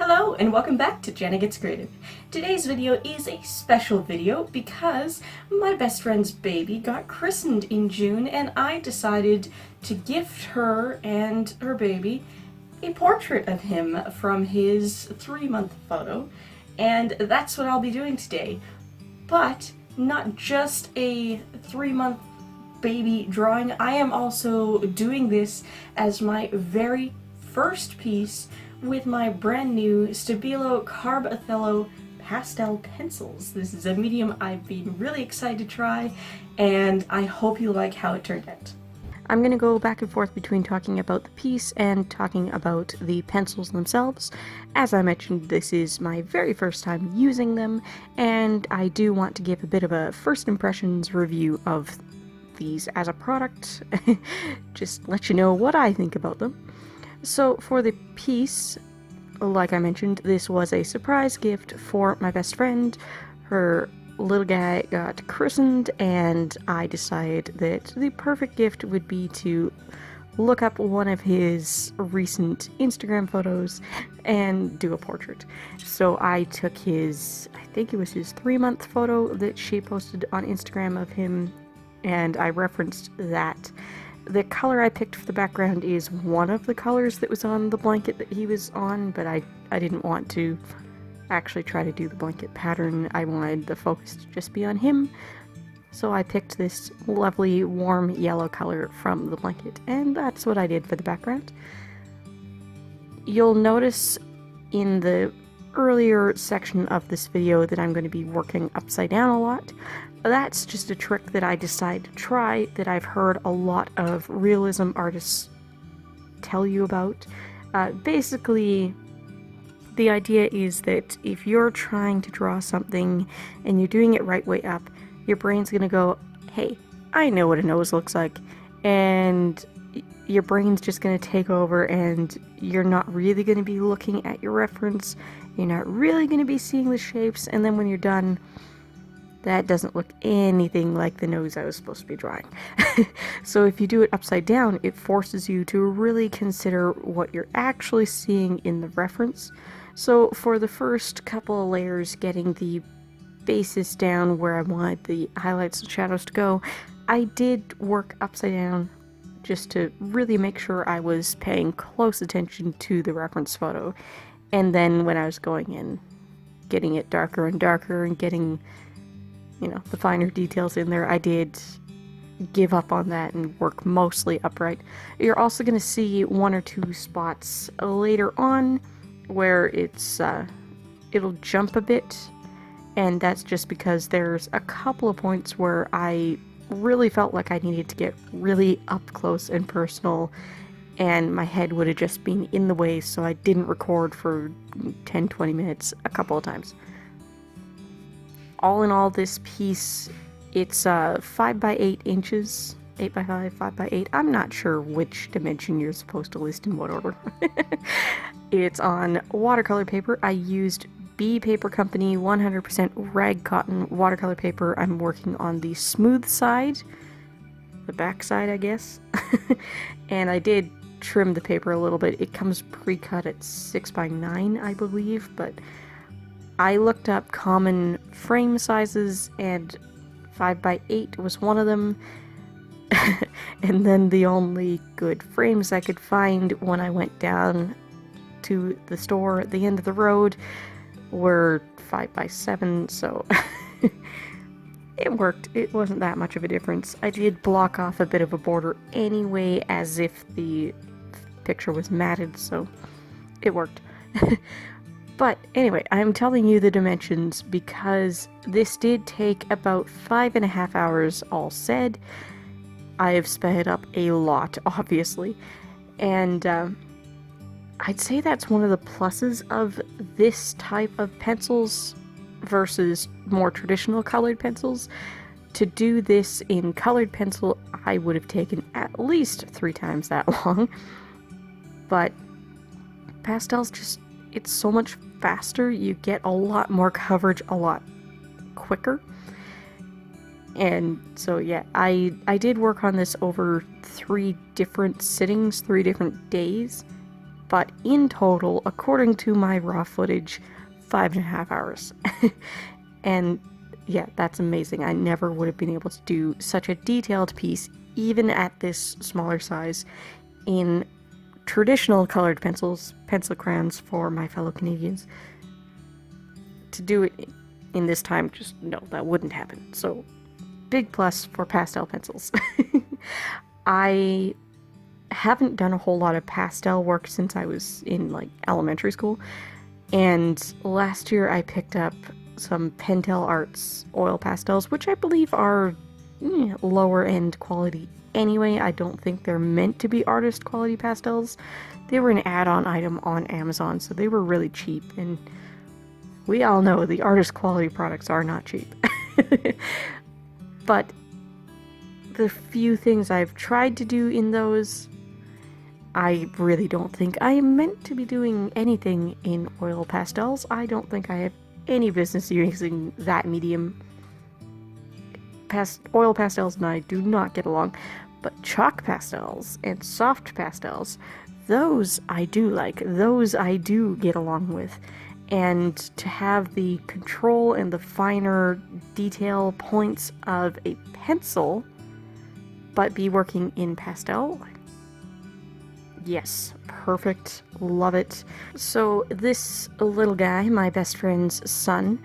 Hello and welcome back to Jenna Gets Creative. Today's video is a special video because my best friend's baby got christened in June and I decided to gift her and her baby a portrait of him from his 3-month photo, and that's what I'll be doing today. But not just a 3-month baby drawing, I am also doing this as my very first piece with my brand new Stabilo CarbOthello pastel pencils. This is a medium I've been really excited to try, and I hope you like how it turned out. I'm going to go back and forth between talking about the piece and talking about the pencils themselves. As I mentioned, this is my very first time using them, and I do want to give a bit of a first impressions review of these as a product. Just let you know what I think about them. So for the piece, like I mentioned, this was a surprise gift for my best friend. Her little guy got christened, and I decided that the perfect gift would be to look up one of his recent Instagram photos and do a portrait. So I took his, I think it was his 3-month photo that she posted on Instagram of him, and I referenced that. The color I picked for the background is one of the colors that was on the blanket that he was on, but I didn't want to actually try to do the blanket pattern. I wanted the focus to just be on him, so I picked this lovely warm yellow color from the blanket, and that's what I did for the background. You'll notice in the earlier section of this video that I'm going to be working upside down a lot. That's just a trick that I decided to try that I've heard a lot of realism artists tell you about. Basically, the idea is that if you're trying to draw something and you're doing it right way up, your brain's going to go, hey, I know what a nose looks like, and your brain's just going to take over, and you're not really going to be looking at your reference, you're not really going to be seeing the shapes, and then when you're done, that doesn't look anything like the nose I was supposed to be drawing. So if you do it upside down, it forces you to really consider what you're actually seeing in the reference. So for the first couple of layers, getting the basis down where I wanted the highlights and shadows to go, I did work upside down just to really make sure I was paying close attention to the reference photo. And then when I was going in, getting it darker and darker and getting, you know, the finer details in there, I did give up on that and work mostly upright. You're also going to see 1 or 2 spots later on where it'll jump a bit, and that's just because there's a couple of points where I really felt like I needed to get really up close and personal, and my head would have just been in the way, so I didn't record for 10-20 minutes a couple of times. All in all, this piece, it's 5 by 8 inches, 8 by 5, 5 by 8. I'm not sure which dimension you're supposed to list in what order. It's on watercolor paper. I used B Paper Company 100% rag cotton watercolor paper. I'm working on the smooth side, the back side, I guess. And I did trim the paper a little bit. It comes pre-cut at 6 by 9, I believe, but I looked up common frame sizes, and 5 by 8 was one of them. And then the only good frames I could find when I went down to the store at the end of the road were 5 by 7, so it worked. It wasn't that much of a difference. I did block off a bit of a border anyway, as if the picture was matted, so it worked. But anyway, I'm telling you the dimensions because this did take about 5.5 hours all said. I have sped it up a lot, obviously, and I'd say that's one of the pluses of this type of pencils versus more traditional colored pencils. To do this in colored pencil, I would have taken at least 3 times that long, but pastels just, it's so much faster. You get a lot more coverage a lot quicker. And so yeah, I did work on this over 3 different sittings, 3 different days, but in total, according to my raw footage, 5.5 hours. And yeah, that's amazing. I never would have been able to do such a detailed piece, even at this smaller size, in traditional colored pencils, pencil crayons for my fellow Canadians. To do it in this time, just no, that wouldn't happen. So, big plus for pastel pencils. I haven't done a whole lot of pastel work since I was in like elementary school, and last year I picked up some Pentel Arts oil pastels, which I believe are lower end quality anyway. I don't think they're meant to be artist quality pastels. They were an add-on item on Amazon, so they were really cheap, and we all know the artist quality products are not cheap. But the few things I've tried to do in those, I really don't think I am meant to be doing anything in oil pastels. I don't think I have any business using that medium. Oil pastels and I do not get along, but chalk pastels and soft pastels, those I do like, those I do get along with. And to have the control and the finer detail points of a pencil, but be working in pastel, yes, perfect, love it. So this little guy, my best friend's son,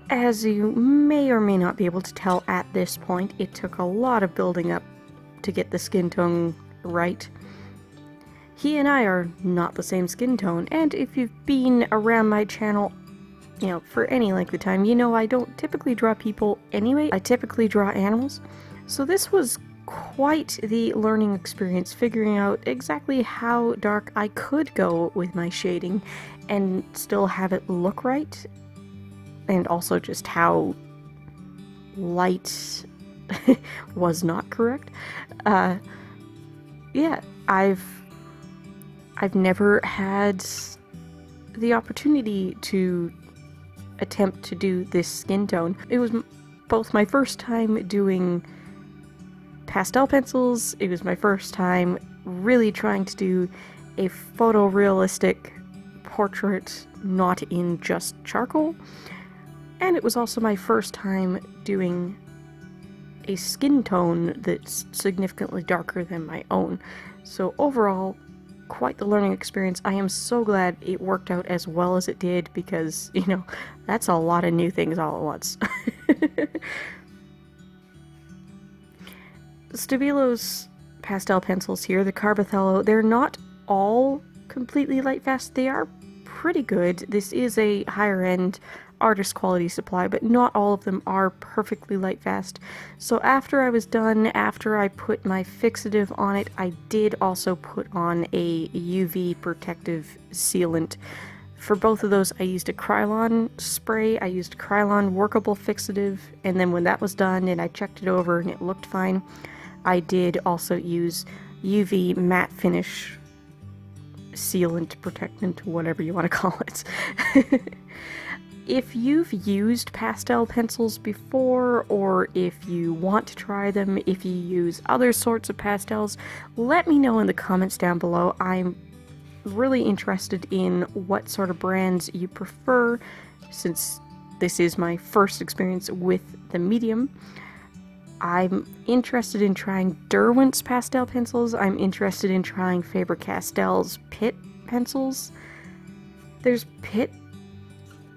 as you may or may not be able to tell at this point, it took a lot of building up to get the skin tone right. He and I are not the same skin tone, and if you've been around my channel, for any length of time, I don't typically draw people anyway. I typically draw animals. So this was quite the learning experience, figuring out exactly how dark I could go with my shading and still have it look right, and also just how light was not correct. Yeah, I've never had the opportunity to attempt to do this skin tone. It was both my first time doing pastel pencils, it was my first time really trying to do a photorealistic portrait not in just charcoal, and it was also my first time doing a skin tone that's significantly darker than my own. So overall, quite the learning experience. I am so glad it worked out as well as it did, because, that's a lot of new things all at once. Stabilo's pastel pencils here, the CarbOthello, they're not all completely light fast. They are pretty good. This is a higher end artist quality supply, but not all of them are perfectly light fast. So after I was done, after I put my fixative on it, I did also put on a UV protective sealant. For both of those, I used a Krylon spray, I used Krylon workable fixative, and then when that was done and I checked it over and it looked fine, I did also use UV matte finish sealant, protectant, whatever you want to call it. If you've used pastel pencils before, or if you want to try them, if you use other sorts of pastels, let me know in the comments down below. I'm really interested in what sort of brands you prefer, since this is my first experience with the medium. I'm interested in trying Derwent's pastel pencils. I'm interested in trying Faber-Castell's Pitt pencils. There's Pitt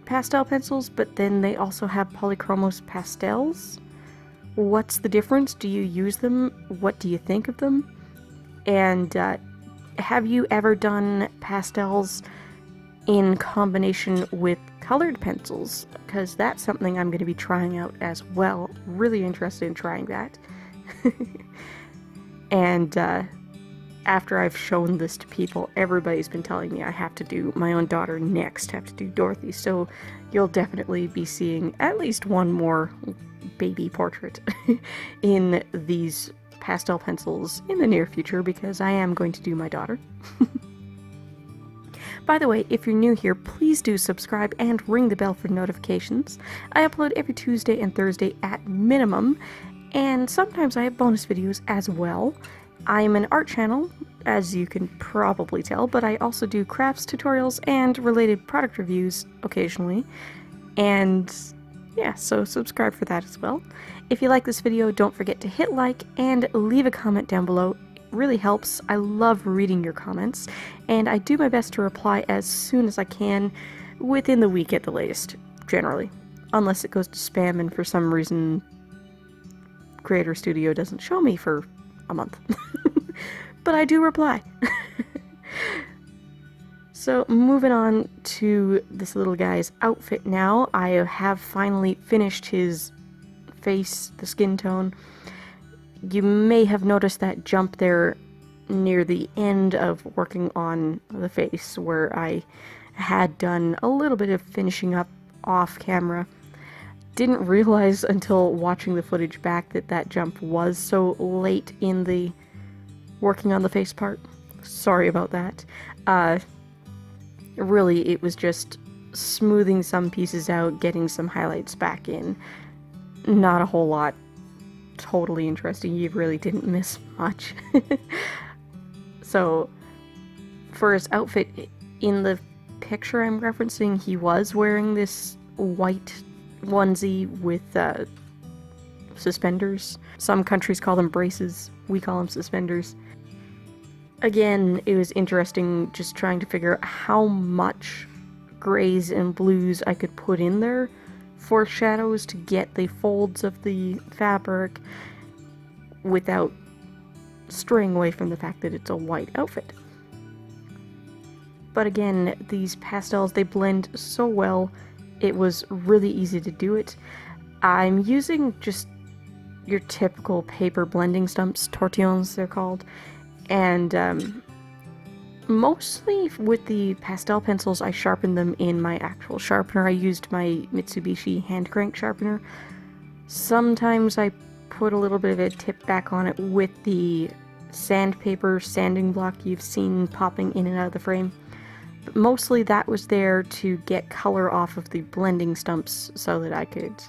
pastel pencils, but then they also have Polychromos pastels. What's the difference? Do you use them? What do you think of them? And have you ever done pastels in combination with colored pencils? Because that's something I'm going to be trying out as well. Really interested in trying that. And after I've shown this to people, everybody's been telling me I have to do my own daughter next, have to do Dorothy, so you'll definitely be seeing at least one more baby portrait in these pastel pencils in the near future, because I am going to do my daughter. By the way, if you're new here, please do subscribe and ring the bell for notifications. I upload every Tuesday and Thursday at minimum, and sometimes I have bonus videos as well. I'm an art channel, as you can probably tell, but I also do crafts tutorials and related product reviews occasionally. And yeah, so subscribe for that as well. If you like this video, don't forget to hit like and leave a comment down below. It really helps. I love reading your comments, and I do my best to reply as soon as I can, within the week at the latest, generally. Unless it goes to spam and for some reason Creator Studio doesn't show me for a month. But I do reply. So moving on to this little guy's outfit now. I have finally finished his face, the skin tone. You may have noticed that jump there near the end of working on the face, where I had done a little bit of finishing up off camera. Didn't realize until watching the footage back that that jump was so late in the working on the face part. Sorry about that. Really, it was just smoothing some pieces out, getting some highlights back in. Not a whole lot. Totally interesting. You really didn't miss much. So, for his outfit, in the picture I'm referencing, he was wearing this white onesie with suspenders. Some countries call them braces. We call them suspenders. Again, it was interesting just trying to figure out how much grays and blues I could put in there for shadows to get the folds of the fabric without straying away from the fact that it's a white outfit. But again, these pastels, they blend so well. It was really easy to do it. I'm using just your typical paper blending stumps, tortillons they're called. And mostly with the pastel pencils, I sharpened them in my actual sharpener. I used my Mitsubishi hand crank sharpener. Sometimes I put a little bit of a tip back on it with the sandpaper sanding block you've seen popping in and out of the frame. But mostly that was there to get color off of the blending stumps so that I could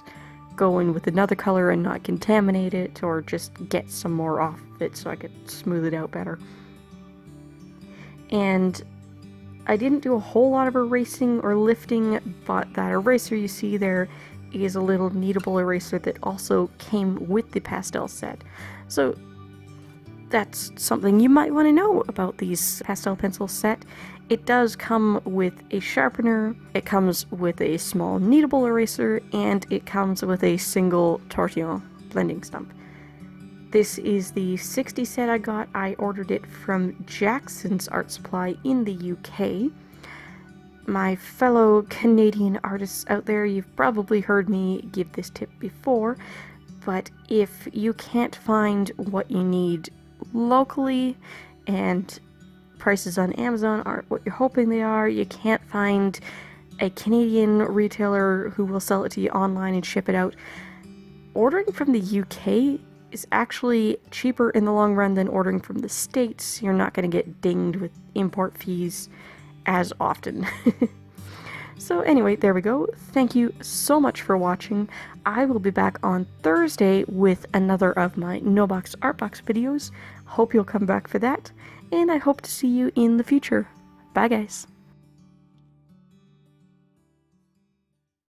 go in with another color and not contaminate it, or just get some more off of it so I could smooth it out better. And I didn't do a whole lot of erasing or lifting, but that eraser you see there is a little kneadable eraser that also came with the pastel set. So that's something you might want to know about these pastel pencil set. It does come with a sharpener, it comes with a small kneadable eraser, and it comes with a single tortillon blending stump. This is the 60 set I got. I ordered it from Jackson's Art Supply in the UK. My fellow Canadian artists out there, you've probably heard me give this tip before, but if you can't find what you need locally and prices on Amazon aren't what you're hoping they are, you can't find a Canadian retailer who will sell it to you online and ship it out, ordering from the UK is actually cheaper in the long run than ordering from the States. You're not going to get dinged with import fees as often. So anyway, there we go. Thank you so much for watching. I will be back on Thursday with another of my No Box Art Box videos. Hope you'll come back for that, and I hope to see you in the future. Bye guys.